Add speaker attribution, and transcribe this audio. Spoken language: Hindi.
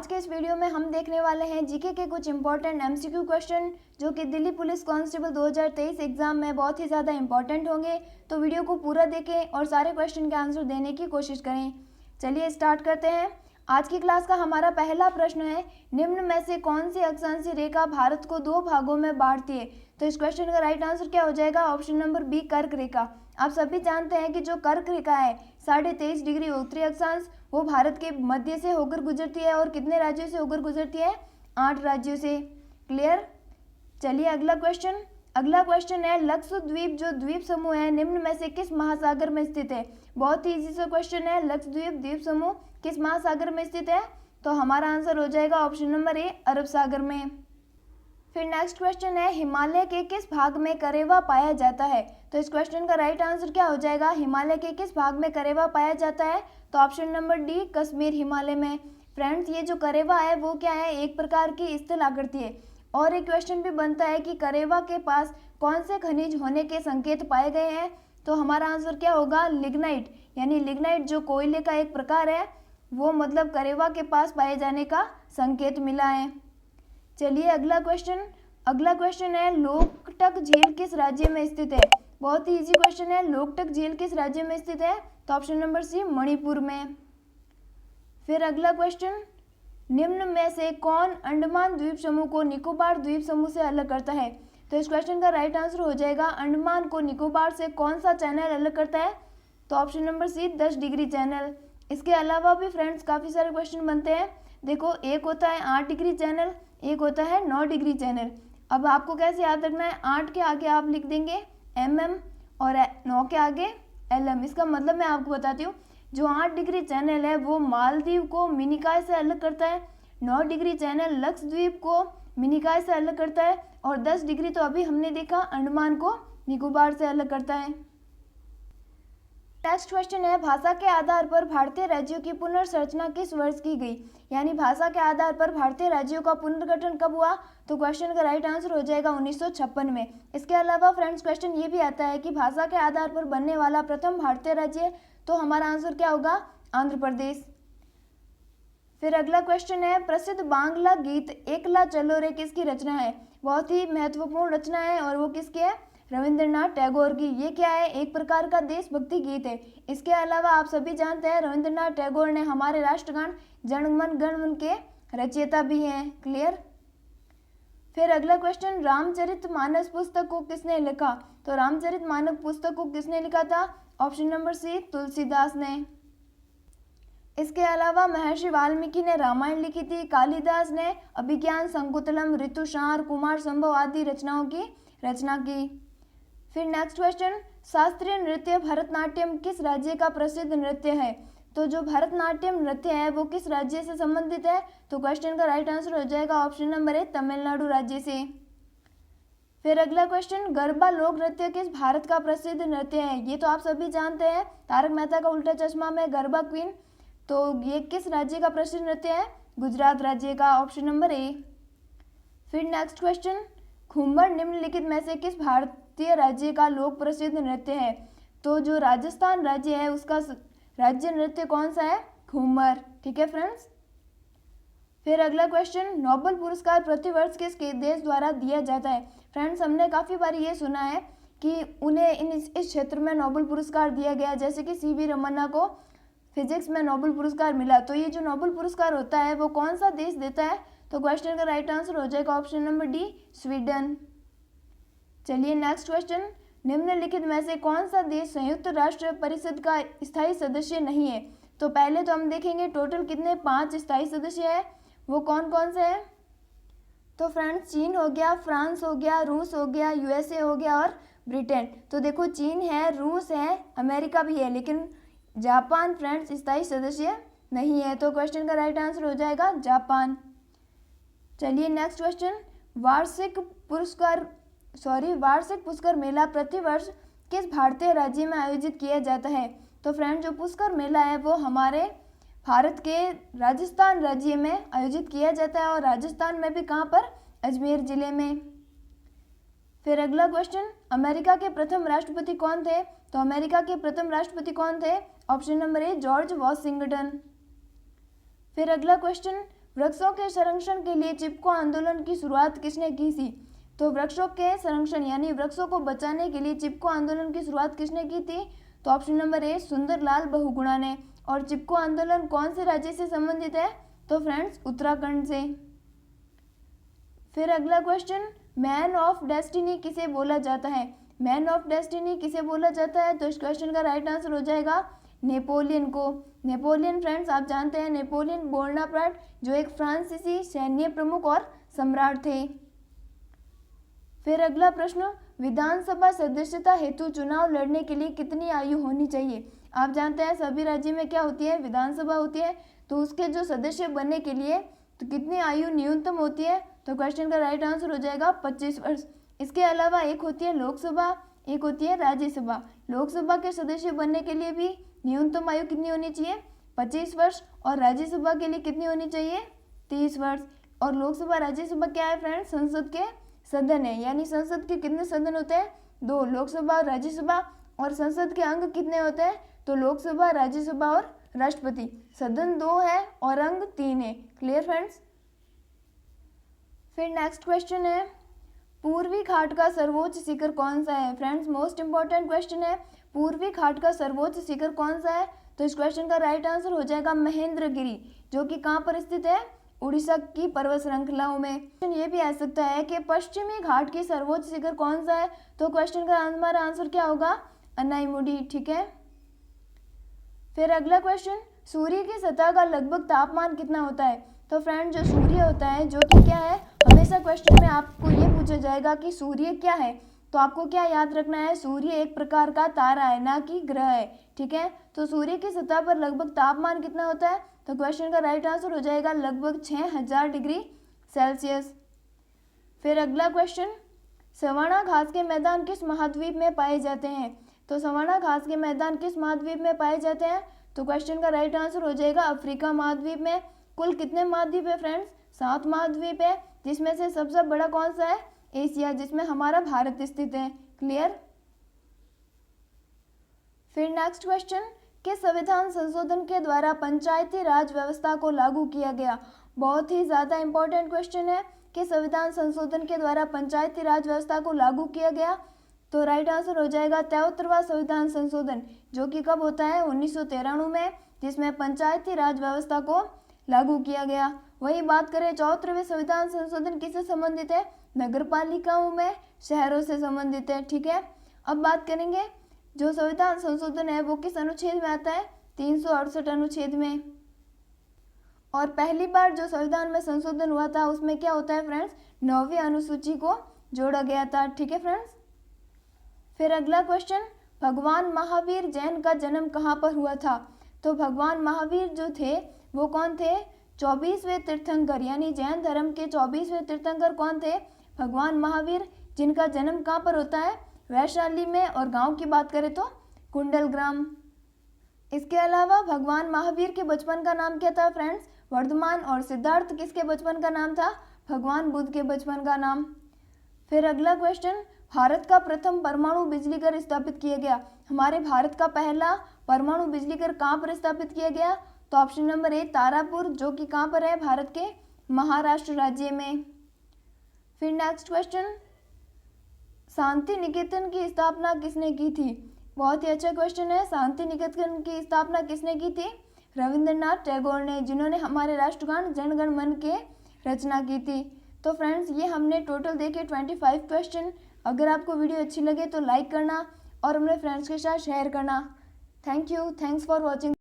Speaker 1: के इस वीडियो में हम देखने वाले हैं जीके के कुछ इंपॉर्टेंट एमसीक्यू क्वेश्चन जो कि दिल्ली पुलिस कांस्टेबल 2023 एग्जाम में बहुत ही ज़्यादा इंपॉर्टेंट होंगे। तो वीडियो को पूरा देखें और सारे क्वेश्चन के आंसर देने की कोशिश करें। चलिए स्टार्ट करते हैं। आज की क्लास का हमारा पहला प्रश्न है, निम्न में से कौन सी अक्षांशीय रेखा भारत को दो भागों में बांटती है? तो इस क्वेश्चन का राइट आंसर क्या हो जाएगा? ऑप्शन नंबर बी, कर्क रेखा। आप सभी जानते हैं कि जो कर्क रेखा है 23.5 डिग्री उत्तरी अक्षांश, वो भारत के मध्य से होकर गुजरती है और कितने राज्यों से होकर गुजरती है? 8 राज्यों से। क्लियर? चलिए अगला क्वेश्चन है, लक्षद्वीप जो द्वीप समूह है निम्न में से किस महासागर में स्थित है? बहुत ही इजी सा क्वेश्चन है, लक्षद्वीप द्वीप समूह किस महासागर में स्थित है? तो हमारा आंसर हो जाएगा ऑप्शन नंबर ए, अरब सागर में। फिर नेक्स्ट क्वेश्चन है, हिमालय के किस भाग में करेवा पाया जाता है? तो इस क्वेश्चन का राइट आंसर क्या हो जाएगा? हिमालय के किस भाग में करेवा पाया जाता है? तो option number D, Kashmir Himalaya में। फ्रेंड्स, ये जो करेवा है वो क्या है? एक प्रकार की स्थल आकृति है। और एक क्वेश्चन भी बनता है कि करेवा के पास कौन से खनिज होने के संकेत पाए गए हैं? तो हमारा आंसर क्या होगा? लिग्नाइट। यानी लिग्नाइट जो कोयले का एक प्रकार है, वो मतलब करेवा के पास पाए जाने का संकेत मिला है। चलिए अगला क्वेश्चन है, लोकटक झील किस राज्य में स्थित है? बहुत ही इजी क्वेश्चन है, लोकटक झील किस राज्य में स्थित है? तो ऑप्शन नंबर सी, मणिपुर में। फिर अगला क्वेश्चन, निम्न में से कौन अंडमान द्वीप समूह को निकोबार द्वीप समूह से अलग करता है? तो इस क्वेश्चन का राइट आंसर हो जाएगा, अंडमान को निकोबार से कौन सा चैनल अलग करता है? तो option number C, 10 degree channel. इसके अलावा भी फ्रेंड्स काफ़ी सारे क्वेश्चन बनते हैं। देखो, एक होता है 8 डिग्री चैनल, एक होता है 9 डिग्री चैनल। अब आपको कैसे याद रखना है? 8 के आगे आप लिख देंगे mm और 9 के आगे LM। इसका मतलब मैं आपको बताती हूँ, जो 8 डिग्री चैनल है वो मालदीव को मिनिकॉय से अलग करता है, 9 डिग्री चैनल लक्षद्वीप को मिनिकॉय से अलग करता है, और 10 डिग्री तो अभी हमने देखा अंडमान को निकोबार से अलग करता है। नेक्स्ट क्वेश्चन है, भाषा के आधार पर भारतीय राज्यों की पुनर्संरचना किस वर्ष की गई? यानी भाषा के आधार पर भारतीय राज्यों का पुनर्गठन कब हुआ? तो क्वेश्चन का राइट आंसर हो जाएगा 1956 में। इसके अलावा फ्रेंड्स क्वेश्चन ये भी आता है कि भाषा के आधार पर बनने वाला प्रथम भारतीय राज्य, तो हमारा आंसर क्या होगा? आंध्र प्रदेश। फिर अगला क्वेश्चन है, प्रसिद्ध बांग्ला गीत एकला चलो रे किसकी रचना है? बहुत ही महत्वपूर्ण रचना है और वो किसकी है? रविंद्रनाथ टैगोर की। ये क्या है? एक प्रकार का देशभक्ति गीत है। इसके अलावा आप सभी जानते हैं रविंद्रनाथ टैगोर ने हमारे राष्ट्रगान जनगण गण के रचयिता भी हैं। क्लियर? फिर अगला क्वेश्चन, रामचरितमानस पुस्तक को किसने लिखा? तो रामचरितमानस पुस्तक को किसने लिखा था? ऑप्शन नंबर सी, तुलसीदास ने। इसके अलावा महर्षि वाल्मीकि ने रामायण लिखी थी, कालिदास ने अभिज्ञान संकुतलम, ऋतुसार, कुमार संभव आदि रचनाओं की रचना की। फिर नेक्स्ट क्वेश्चन, शास्त्रीय नृत्य भरतनाट्यम किस राज्य का प्रसिद्ध नृत्य है? तो जो भरतनाट्यम नृत्य है वो किस राज्य से संबंधित है? तो क्वेश्चन का राइट आंसर हो जाएगा ऑप्शन नंबर ए, तमिलनाडु राज्य से। फिर अगला क्वेश्चन, गरबा लोक नृत्य किस भारत का प्रसिद्ध नृत्य है? ये तो आप सभी जानते हैं, तारक मेहता का उल्टा चश्मा में गरबा क्वीन। तो ये किस राज्य का प्रसिद्ध नृत्य है? गुजरात राज्य का, ऑप्शन नंबर ए। फिर नेक्स्ट क्वेश्चन, घूमर निम्नलिखित में से किस भारतीय राज्य का लोक प्रसिद्ध नृत्य है? तो जो राजस्थान राज्य है उसका राज्य नृत्य कौन सा है? घूमर। ठीक है फ्रेंड्स। फिर अगला क्वेश्चन, नोबेल पुरस्कार प्रतिवर्ष किस देश द्वारा दिया जाता है? फ्रेंड्स, हमने काफ़ी बार ये सुना है कि उन्हें इस क्षेत्र में नोबेल पुरस्कार दिया गया, जैसे कि सीवी रमन्ना को फिजिक्स में नोबेल पुरस्कार मिला। तो ये जो नोबेल पुरस्कार होता है वो कौन सा देश देता है? तो क्वेश्चन का राइट आंसर हो जाएगा ऑप्शन नंबर डी, स्वीडन। चलिए नेक्स्ट क्वेश्चन, निम्नलिखित में से कौन सा देश संयुक्त राष्ट्र परिषद का स्थायी सदस्य नहीं है? तो पहले तो हम देखेंगे टोटल कितने 5 स्थायी सदस्य है, वो कौन कौन से हैं? तो फ्रेंड्स, चीन हो गया, फ्रांस हो गया, रूस हो गया, यूएसए हो गया और ब्रिटेन। तो देखो, चीन है, रूस है, अमेरिका भी है, लेकिन जापान फ्रेंड्स स्थायी सदस्य नहीं है। तो क्वेश्चन का राइट आंसर हो जाएगा जापान। चलिए नेक्स्ट क्वेश्चन, वार्षिक पुष्कर मेला प्रतिवर्ष किस भारतीय राज्य में आयोजित किया जाता है? तो फ्रेंड्स, जो पुष्कर मेला है वो हमारे भारत के राजस्थान राज्य में आयोजित किया जाता है, और राजस्थान में भी कहाँ पर? अजमेर जिले में। फिर अगला क्वेश्चन, अमेरिका के प्रथम राष्ट्रपति कौन थे? तो अमेरिका के प्रथम राष्ट्रपति कौन थे? ऑप्शन नंबर ए, जॉर्ज वॉशिंगटन। फिर अगला क्वेश्चन, वृक्षों के संरक्षण के लिए चिपको आंदोलन की शुरुआत किसने की थी? तो वृक्षों के संरक्षण यानी वृक्षों को बचाने के लिए चिपको आंदोलन की शुरुआत किसने की थी? तो option number A Sundarlal Bahuguna ने। और चिपको आंदोलन कौन से राज्य से संबंधित है? तो फ्रेंड्स उत्तराखंड से। फिर अगला क्वेश्चन, मैन ऑफ डेस्टिनी किसे बोला जाता है? मैन ऑफ डेस्टिनी किसे बोला जाता है? तो इस क्वेश्चन का राइट आंसर हो जाएगा नेपोलियन को। नेपोलियन फ्रेंड्स आप जानते हैं नेपोलियन बोनापार्ट जो एक फ्रांसीसी सैन्य प्रमुख और सम्राट थे। फिर अगला प्रश्न, विधानसभा सदस्यता हेतु चुनाव लड़ने के लिए कितनी आयु होनी चाहिए? आप जानते हैं सभी राज्य में क्या होती है, विधानसभा होती है, तो उसके जो सदस्य बनने के लिए तो कितनी आयु न्यूनतम होती है? तो क्वेश्चन का राइट आंसर हो जाएगा 25 वर्ष। इसके अलावा एक होती है लोकसभा, एक होती है राज्यसभा। लोकसभा के सदस्य बनने के लिए भी न्यूनतम आयु कितनी होनी चाहिए? 25 वर्ष। और राज्यसभा के लिए कितनी होनी चाहिए? 30 वर्ष। और लोकसभा राज्यसभा क्या है फ्रेंड्स? संसद के सदन है, यानी संसद के कितने सदन होते हैं? 2, लोकसभा और राज्यसभा। और संसद के अंग कितने होते हैं? तो लोकसभा, राज्यसभा और राष्ट्रपति। सदन 2 है और अंग 3 है। Clear friends? फिर नेक्स्ट क्वेश्चन है, पूर्वी घाट का सर्वोच्च शिखर कौन सा है? फ्रेंड्स मोस्ट इंपॉर्टेंट क्वेश्चन है, पूर्वी घाट का सर्वोच्च शिखर कौन सा है? तो इस क्वेश्चन का राइट आंसर हो जाएगा महेंद्रगिरी, जो कि कहाँ पर स्थित है? उड़ीसा की पर्वत श्रृंखलाओं में। ये भी आ सकता है कि पश्चिमी घाट की सर्वोच्च शिखर कौन सा है? तो क्वेश्चन का हमारा आंसर क्या होगा? अनाईमुडी। ठीक है। फिर अगला क्वेश्चन, सूर्य की सतह का लगभग तापमान कितना होता है? तो फ्रेंड जो सूर्य होता है, जो कि क्या है, हमेशा क्वेश्चन में आपको ये पूछा जाएगा कि सूर्य क्या है, तो आपको क्या याद रखना है? सूर्य एक प्रकार का तारा है, ना कि ग्रह है। ठीक है। तो सूर्य की सतह पर लगभग तापमान कितना होता है? तो क्वेश्चन का राइट आंसर हो जाएगा लगभग 6000 डिग्री सेल्सियस। फिर अगला क्वेश्चन, सवाना घास के मैदान किस महाद्वीप में पाए जाते हैं? तो सवाना घास के मैदान किस महाद्वीप में पाए जाते हैं? तो क्वेश्चन का राइट आंसर हो जाएगा अफ्रीका महाद्वीप में। कुल कितने महाद्वीप है फ्रेंड्स? 7 महाद्वीप है, जिसमें से सबसे बड़ा कौन सा है? एशिया, जिसमें हमारा भारत स्थित है। क्लियर? फिर नेक्स्ट क्वेश्चन, किस संविधान संशोधन के द्वारा पंचायती राज व्यवस्था को लागू किया गया? बहुत ही ज़्यादा इंपॉर्टेंट क्वेश्चन है कि संविधान संशोधन के द्वारा पंचायती राज व्यवस्था को लागू किया गया। तो राइट आंसर हो जाएगा 73वां संविधान संशोधन, जो कि कब होता है? 1993 में, जिसमें पंचायती राज व्यवस्था को लागू किया गया। वही बात करें 74वें संविधान संशोधन किससे संबंधित है? नगर पालिकाओं में, शहरों से संबंधित है। ठीक है। अब बात करेंगे जो संविधान संशोधन है वो किस अनुच्छेद में आता है? 368 अनुच्छेद में। और पहली बार जो संविधान में संशोधन हुआ था उसमें क्या होता है फ्रेंड्स? 9वीं अनुसूची को जोड़ा गया था। ठीक है फ्रेंड्स। फिर अगला क्वेश्चन, भगवान महावीर जैन का जन्म कहाँ पर हुआ था? तो भगवान महावीर जो थे वो कौन थे? 24वें तीर्थंकर, यानी जैन धर्म के 24वें तीर्थंकर कौन थे? भगवान महावीर, जिनका जन्म कहाँ पर होता है? वैशाली में। और गांव की बात करें तो कुंडलग्राम। इसके अलावा भगवान महावीर के बचपन का नाम क्या था फ्रेंड्स? वर्धमान। और सिद्धार्थ किसके बचपन का नाम था? भगवान बुद्ध के बचपन का नाम। फिर अगला क्वेश्चन, भारत का प्रथम परमाणु बिजली घर स्थापित किया गया। हमारे भारत का पहला परमाणु बिजली घर कहाँ पर स्थापित किया गया? तो ऑप्शन नंबर ए तारापुर, जो कि कहाँ पर है? भारत के महाराष्ट्र राज्य में। फिर नेक्स्ट क्वेश्चन, शांति निकेतन की स्थापना किसने की थी? बहुत ही अच्छा क्वेश्चन है। शांति निकेतन की स्थापना किसने की थी? रविंद्रनाथ टैगोर ने, जिन्होंने हमारे राष्ट्रगान जन गण मन के रचना की थी। तो फ्रेंड्स ये हमने टोटल देखे 25 क्वेश्चन। अगर आपको वीडियो अच्छी लगे तो लाइक करना और अपने फ्रेंड्स के साथ शेयर करना। Thank you, thanks for watching.